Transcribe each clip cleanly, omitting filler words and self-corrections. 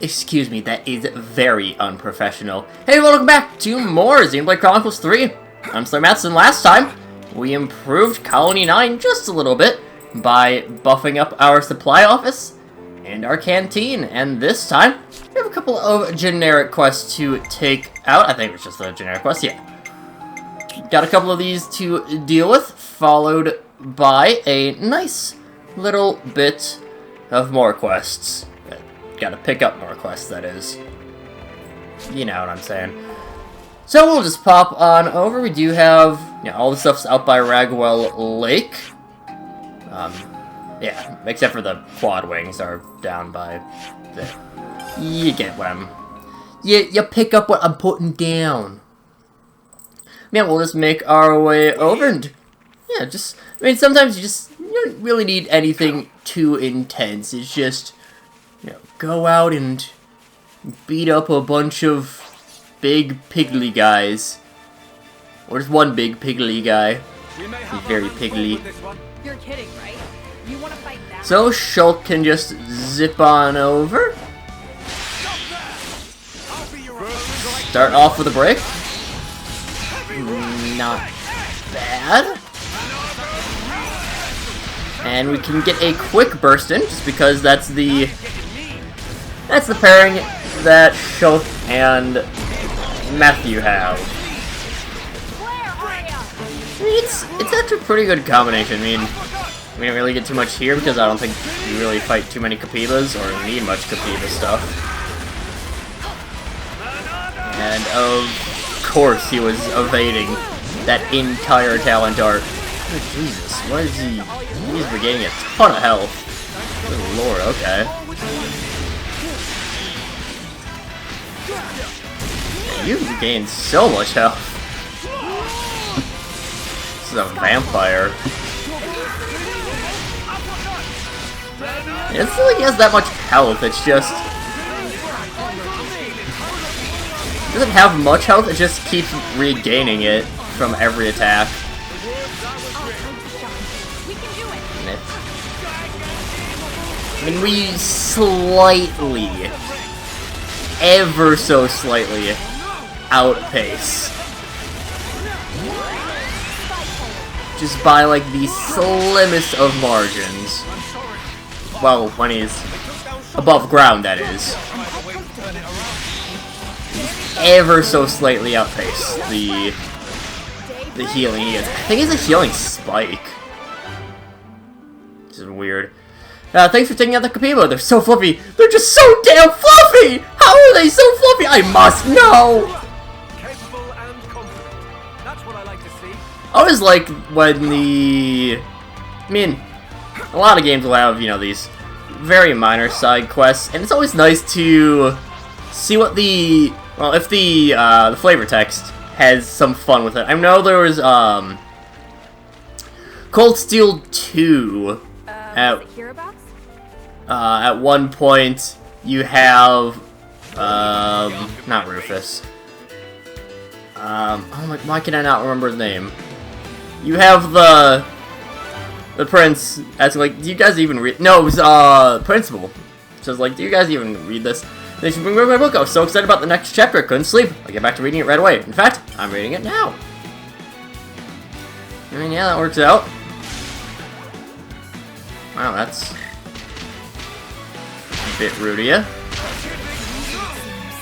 Excuse me, that is very unprofessional. Hey, welcome back to more Xenoblade Chronicles 3. I'm SlayerMathis, and last time, we improved Colony 9 just a little bit by buffing up our supply office and our canteen. And this time, we have a couple of generic quests to take out. I think it's just a generic quest, yeah. Got a couple of these to deal with, followed by a nice little bit of more quests. Gotta pick up more quests, that is. You know what I'm saying. So we'll just pop on over. We do have, you know, all the stuff's out by Ragwell Lake. Yeah, except for the quad wings are down by there. You get what I'm... You pick up what I'm putting down. Yeah, we'll just make our way over and... Yeah, just... I mean, sometimes you don't really need anything too intense. It's just... You know, go out and beat up a bunch of big piggly guys. Or just one big piggly guy. He's very piggly. You're kidding, right? You want to fight that? So Shulk can just zip on over. Start off with a break. Not bad. And we can get a quick burst in, just because that's the pairing that Shulk and Matthew have. I mean, it's actually a pretty good combination. I mean, we didn't really get too much here because I don't think we really fight too many Capybas or need much Capyba stuff. And of course he was evading that entire talent dart. Oh, Jesus, what is he? He's regaining a ton of health. Good lord, okay. Yeah, you regained so much health. This is a vampire. It's not like he has that much health, it's just... It doesn't have much health, it just keeps regaining it from every attack. I mean, we slightly, ever so slightly, outpace. Just by, like, the slimmest of margins. Well, when he's above ground, that is. Ever so slightly outpace the healing he gets. I think it's a healing spike. This is weird. Thanks for taking out the Capyba. They're so fluffy. They're just so damn fluffy! How are they so fluffy? I must know! Capable and confident. That's what I like to see. I always like when I mean, a lot of games will have, you know, these very minor side quests, and it's always nice to see what well, if the flavor text has some fun with it. I know there was, Cold Steel 2 at one point you have not Rufus. Oh my, why can I not remember his name? You have the prince asking, like, do you guys even read? No, it was principal. So it's like, do you guys even read this? They should bring me my book. I was so excited about the next chapter, I couldn't sleep. I'll get back to reading it right away. In fact, I'm reading it now. I mean, yeah, that works out. Wow, that's a bit rude of you.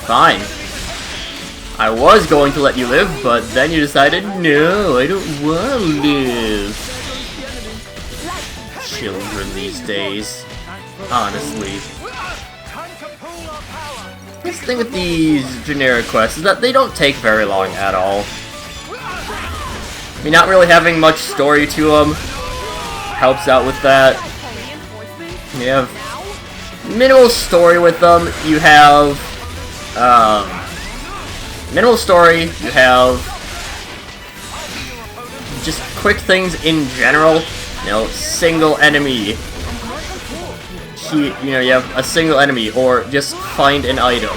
Fine. I was going to let you live, but then you decided, no, I don't want to live. Children these days. Honestly. This thing with these generic quests is that they don't take very long at all. I mean, not really having much story to them helps out with that. You have minimal story with them. You have minimal story. You have just quick things in general. You know, single enemy. You know, you have a single enemy, or just find an item.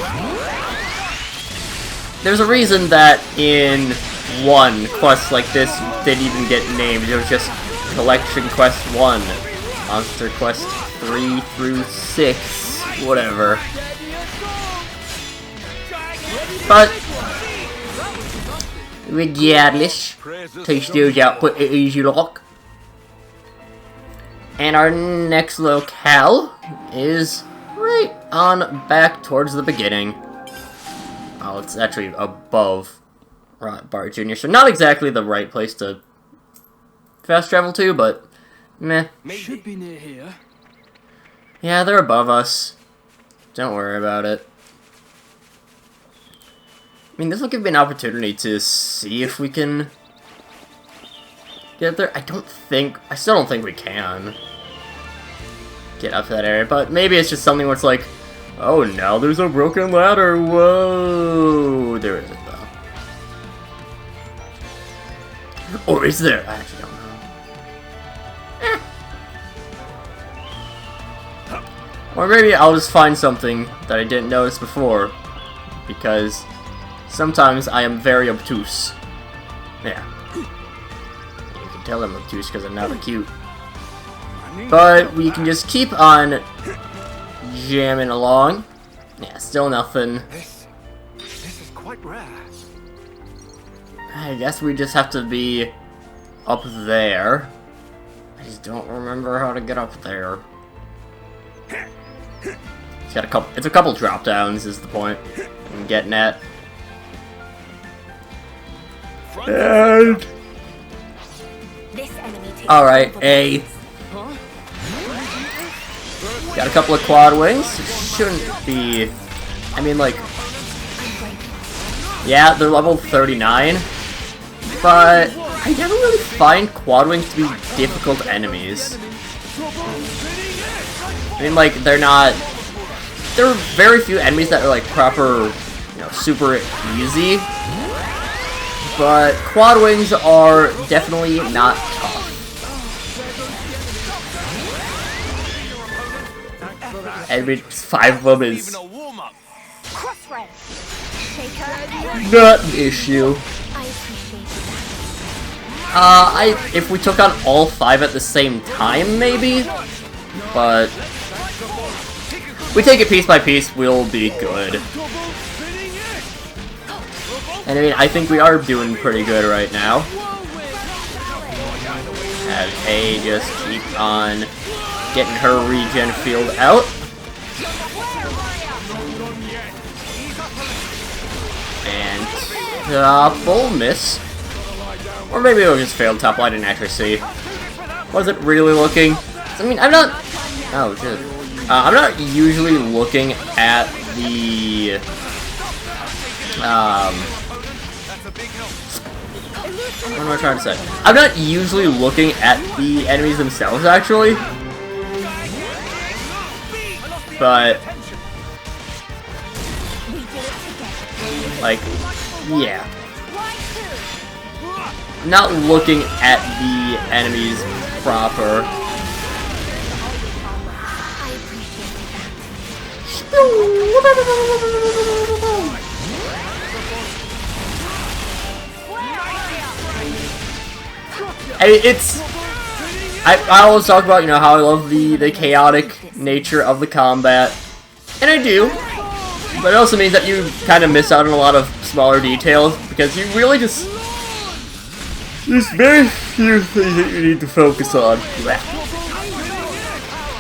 There's a reason that in one, quests like this didn't even get named. It was just Collection Quest 1, Monster Quest 3 through 6, whatever. But regardless, takes those output at easy lock. And our next locale is right on back towards the beginning. Oh, it's actually above Bart Jr., so not exactly the right place to fast travel to, but meh. Should be near here. Yeah, they're above us. Don't worry about it. I mean, this will give me an opportunity to see if we can get there. I still don't think we can get up to that area, but maybe it's just something where it's like, oh, now there's a broken ladder, whoa! There isn't, though. Or is there? I actually don't know. Or maybe I'll just find something that I didn't notice before, because sometimes I am very obtuse. Yeah. You can tell I'm obtuse because I'm not cute. But we can just keep on jamming along. Yeah, still nothing. This is quite rare. I guess we just have to be up there. I just don't remember how to get up there. It's a couple drop downs is the point I'm getting at. And alright, got a couple of quad wings. Shouldn't be. I mean, like, yeah, they're level 39, but I never really find quad wings to be difficult enemies. I mean, like, there are very few enemies that are like proper, super easy. But quad wings are definitely not tough. And 5 of them is not an issue. If we took on all 5 at the same time, maybe? But we take it piece by piece, we'll be good. And I mean, I think we are doing pretty good right now. As A just keep on getting her regen field out. And double miss. Or maybe it just failed top line, I didn't actually see. Wasn't really looking. I mean, I'm not... Oh, shit. I'm not usually looking at the... What am I trying to say? I'm not usually looking at the enemies themselves, actually. But... like, yeah. I'm not looking at the enemies proper. I mean, I always talk about, how I love the chaotic nature of the combat. And I do. But it also means that you kind of miss out on a lot of smaller details, because you really just... there's very few things that you need to focus on.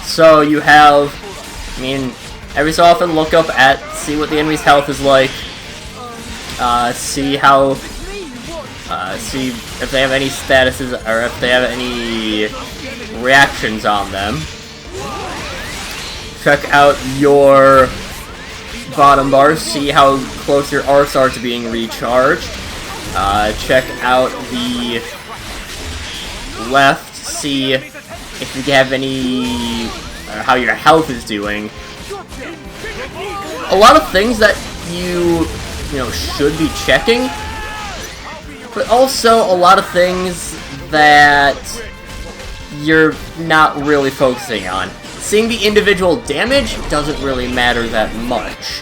So you have... I mean, every so often look up at, see what the enemy's health is like. See how... see if they have any statuses, or if they have any reactions on them. Check out your bottom bar, see how close your arcs are to being recharged. Check out the left, see if you have any, how your health is doing. A lot of things that you should be checking, but also a lot of things that you're not really focusing on. Seeing the individual damage doesn't really matter that much.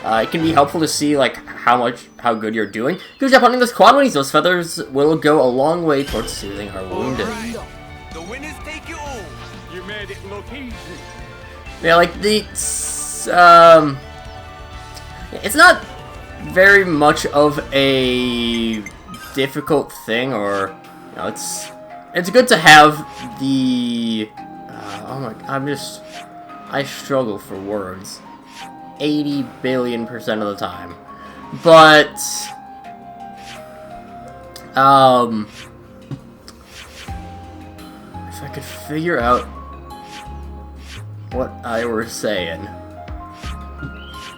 It can be helpful to see like how good you're doing. Good job hunting those quad wings. Those feathers will go a long way towards soothing our wounded. The winners take it all. You made it look easy. Yeah, like the it's not very much of a difficult thing, or you know, it's good to have the oh my, I struggle for words 80 billion% of the time, but if I could figure out what I were saying,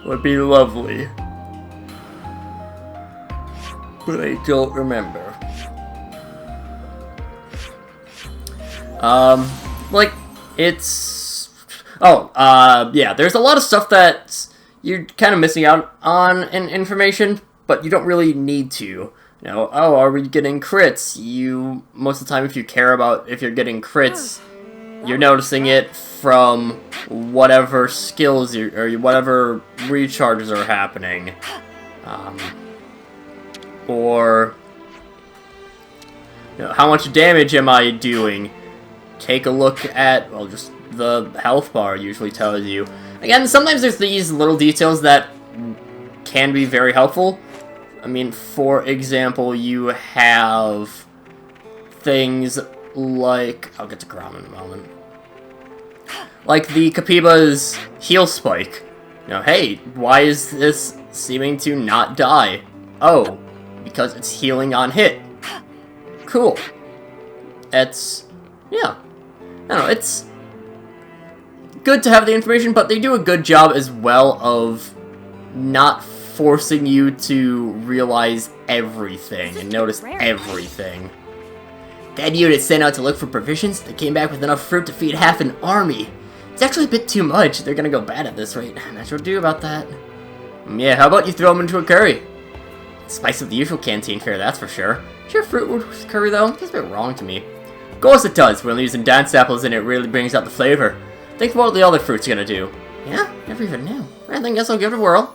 would be lovely. But I don't remember. Like, it's... Oh, yeah, there's a lot of stuff that you're kind of missing out on in information, but you don't really need to. You know, oh, are we getting crits? Most of the time, if you care about if you're getting crits, you're noticing it from whatever skills or whatever recharges are happening. Or, you know, how much damage am I doing? Take a look at, well, just the health bar usually tells you. Again, sometimes there's these little details that can be very helpful. I mean, for example, you have things like... I'll get to Grom in a moment. Like the Kapiba's heal spike. You know, hey, why is this seeming to not die? Oh, because it's healing on hit. Cool. It's... yeah. I don't know, it's good to have the information, but they do a good job as well of not forcing you to realize everything and notice everything. That unit sent out to look for provisions. They came back with enough fruit to feed half an army. It's actually a bit too much. They're gonna go bad at this rate. Not sure what to do about that. Yeah, how about you throw them into a curry? Spice of the usual canteen fare, that's for sure. Sure, fruit with curry though? It feels a bit wrong to me. Of course it does. We're only using dance apples and it really brings out the flavor. Think about what the other fruit's gonna do. Yeah? Never even knew. I guess I'll give it a whirl.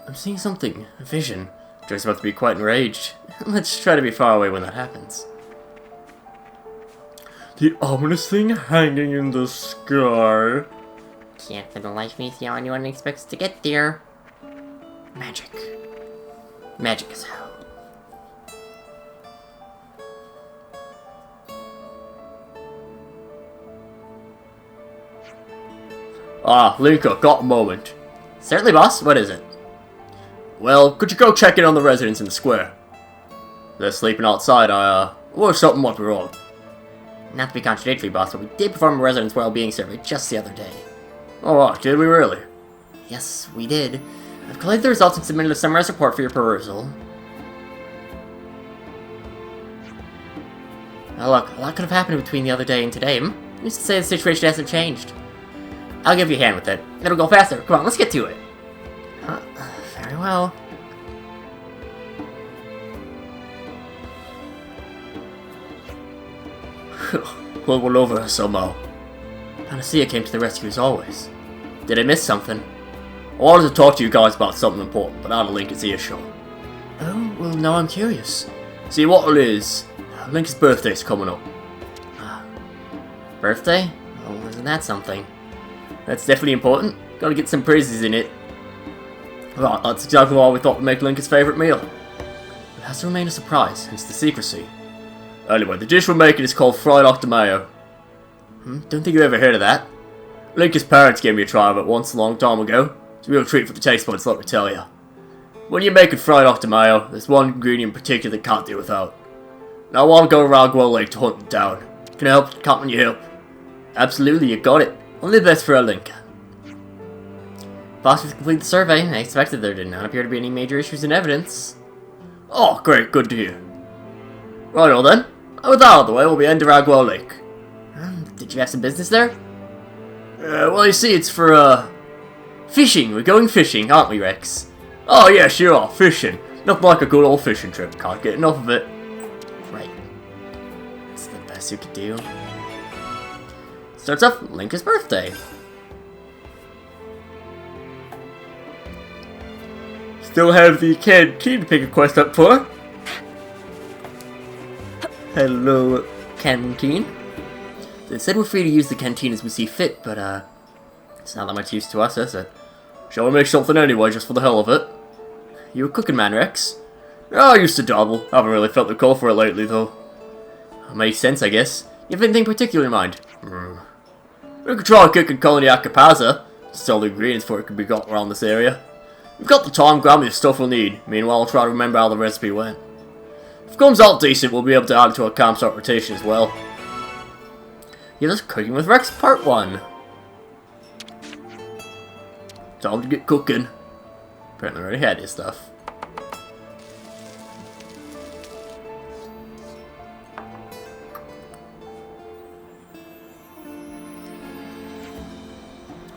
I'm seeing something. A vision. Joy's about to be quite enraged. Let's try to be far away when that happens. The ominous thing hanging in the sky. Can't for the life of me see how anyone expects to get there. Magic. Magic is how. Ah, Linka, got a moment. Certainly, boss. What is it? Well, could you go check in on the residents in the square? They're sleeping outside. Or something went wrong. Not to be contradictory, boss, but we did perform a residents' well-being survey just the other day. Oh, did we really? Yes, we did. I've collected the results and submitted a summarized report for your perusal. Now look, a lot could have happened between the other day and today. Who's to say the situation hasn't changed? I'll give you a hand with it. It'll go faster. Come on, let's get to it. Very well. Pulled one over somehow. Panacea came to the rescue as always. Did I miss something? I wanted to talk to you guys about something important, but out of Lincoln's earshot. Oh, well, now I'm curious. See, what it is, Lincoln's birthday's coming up. Birthday? Oh, isn't that something? That's definitely important. Gotta get some praises in it. Right, that's exactly why we thought we'd make Lincoln's favourite meal. It has to remain a surprise, hence the secrecy. Anyway, the dish we're making is called fried octomayo. Don't think you ever heard of that. Lincoln's parents gave me a try of it once a long time ago. It's a real treat for the taste buds, let me tell you. When you're making fried octomayo, there's one ingredient in particular that can't do without. Now I want to go around Gull Lake to hunt it down. Can I help? Count on your help. Absolutely, you got it. Only the best for a Linka. Boss has completed the survey. I expected there did not appear to be any major issues in evidence. Oh, great, good to hear. Righto then. With that out of the way, we'll be heading to Ragwell Lake. Did you have some business there? Well, you see, it's for, fishing. We're going fishing, aren't we, Rex? Oh, yeah, sure, fishing. Nothing like a good old fishing trip. Can't get enough of it. Right. That's the best you could do. Starts off Linka's birthday. Still have the canteen to pick a quest up for. Hello, canteen. They said we're free to use the canteen as we see fit, but it's not that much use to us, is it? Shall we make something anyway, just for the hell of it? You a cooking man, Rex? Oh, I used to dabble. Haven't really felt the call for it lately, though. Makes sense, I guess. You have anything particular in mind? We could try cooking colony at Capaza. Sell the ingredients for it could be got around this area. You've got the time, grab me the stuff we'll need. Meanwhile, I'll try to remember how the recipe went. If it comes out decent, we'll be able to add it to our campsite rotation as well. Yeah, that's Cooking with Rex Part 1. Time to get cooking. Apparently I already had this stuff.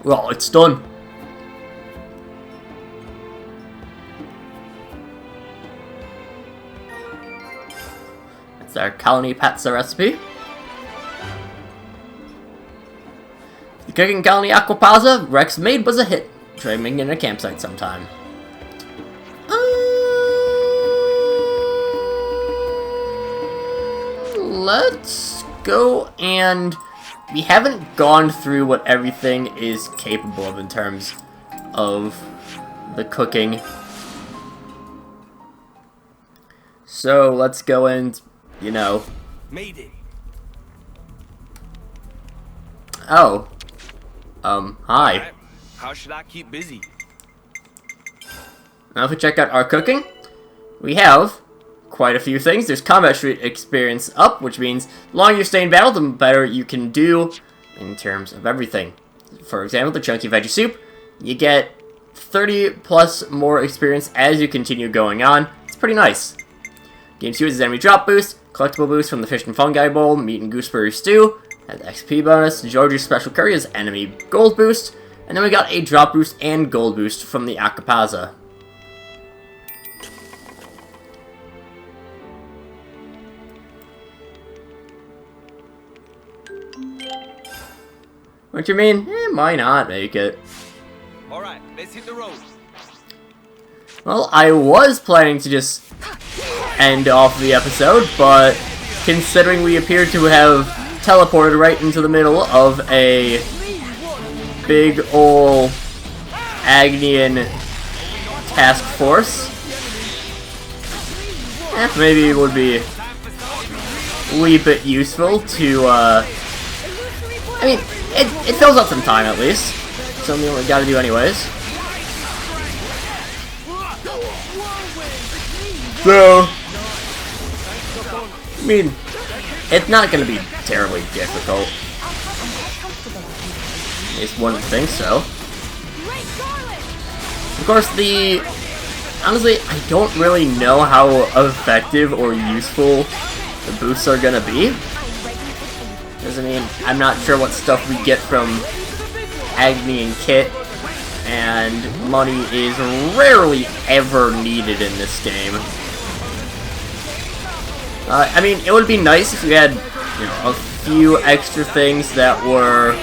Well, it's done. That's our colony pizza recipe. The cooking colony Aquapazza Rex made was a hit. Try making it in a campsite sometime. Let's go, and we haven't gone through what everything is capable of in terms of the cooking. So let's go and, you know. Made it. Oh. Hi. How should I keep busy? Now if we check out our cooking, we have quite a few things. There's combat street experience up, which means the longer you stay in battle, the better you can do in terms of everything. For example, the chunky veggie soup, you get 30 plus more experience as you continue going on. It's pretty nice. Game 2 is enemy drop boost, collectible boost from the fish and fungi bowl, meat and gooseberry stew, has XP bonus, George's special curry is enemy gold boost, and then we got a drop boost and gold boost from the Acapazza. What you mean? Why not make it? Alright, let's hit the road. Well, I was planning to just end off the episode, but considering we appear to have teleported right into the middle of a big ol' Agnian task force, maybe it would be a wee bit useful to, I mean, it fills up some time at least. Something we gotta do anyways. So, I mean, it's not gonna be terribly difficult. At least one would think so. Of course, honestly, I don't really know how effective or useful the boosts are gonna be. Because, I mean, I'm not sure what stuff we get from Agni and Kit, and money is rarely ever needed in this game. I mean, it would be nice if we had, you know, a few extra things that were,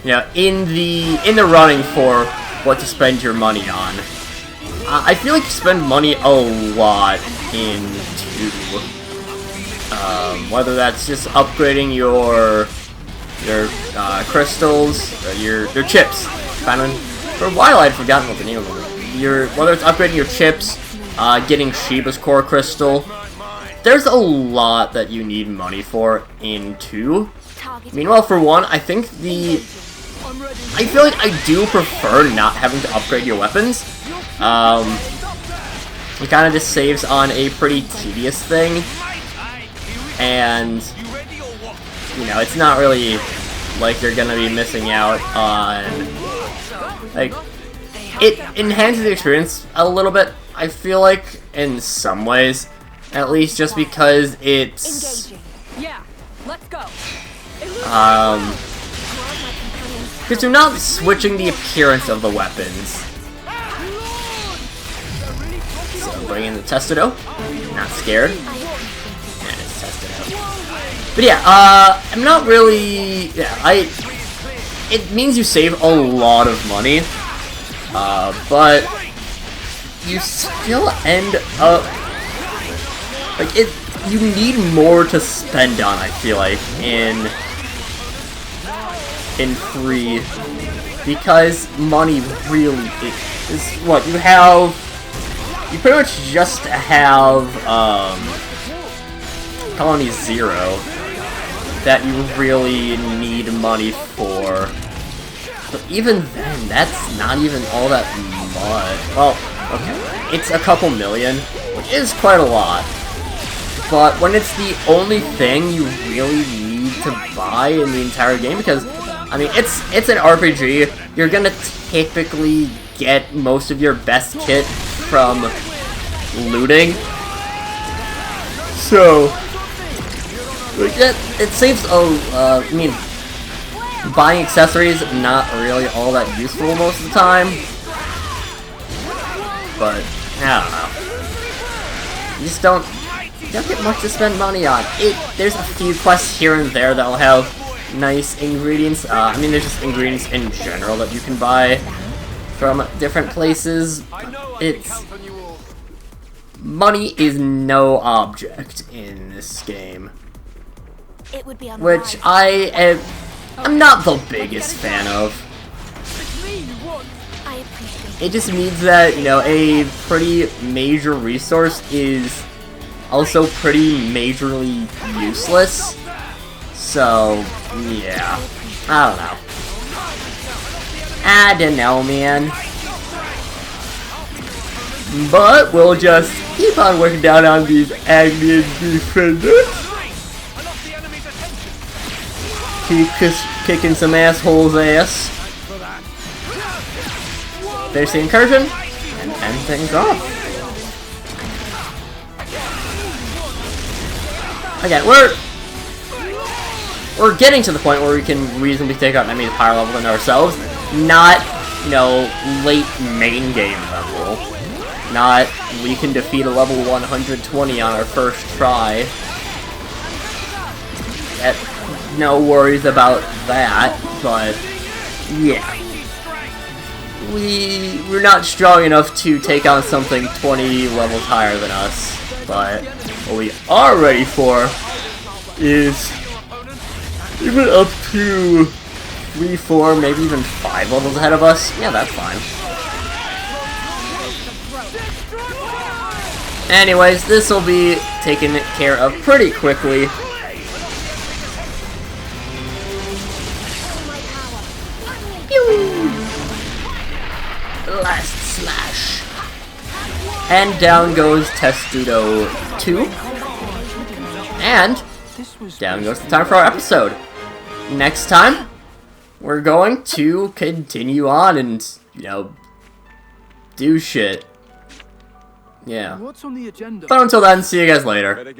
you know, in the running for what to spend your money on. I feel like you spend money a lot in 2. Whether that's just upgrading your crystals, or your chips. For a while I'd forgotten what the name of them. Whether it's upgrading your chips, getting Shiba's core crystal. There's a lot that you need money for in 2. Meanwhile, for 1, I feel like I do prefer not having to upgrade your weapons. It kind of just saves on a pretty tedious thing. And, you know, it's not really like you're gonna be missing out on, like, it enhances the experience a little bit, I feel like, in some ways. At least just because it's... Engaging. Yeah, let's go. Because you're not switching the appearance of the weapons. So, bring in the Testudo. Not scared. And it's Testudo. But yeah, I'm not really... Yeah, it means you save a lot of money. But... you still end up... Like, you need more to spend on, I feel like, in 3, because money really is what you have. you pretty much just have Colony 0 that you really need money for. But even then, that's not even all that much. Well, okay, it's a couple million, which is quite a lot. But when it's the only thing you really need to buy in the entire game, because, I mean, it's an RPG, you're gonna typically get most of your best kit from looting. So, like, it saves I mean, buying accessories, not really all that useful most of the time. But, I don't know. You just don't get much to spend money on. There's a few quests here and there that'll have nice ingredients. I mean, there's just ingredients in general that you can buy from different places. Money is no object in this game. It would be which I'm not the biggest fan of. I appreciate It just means that, you know, a pretty major resource is also pretty majorly useless. So, yeah. I don't know, man. But we'll just keep on working down on these alien defenders. Keep kicking some assholes' ass. There's the incursion, and end things off. Again, we're getting to the point where we can reasonably take out enemies higher level than ourselves. Not, you know, late main game level. Not, we can defeat a level 120 on our first try. No worries about that, but yeah. We're not strong enough to take on something 20 levels higher than us, but what we are ready for is even up to 3, 4, maybe even 5 levels ahead of us. Yeah, that's fine. Anyways, this will be taken care of pretty quickly. Last slash. And down goes Testudo 2. And down goes the time for our episode. Next time, we're going to continue on and, you know, do shit. Yeah. What's on the agenda? But until then, see you guys later.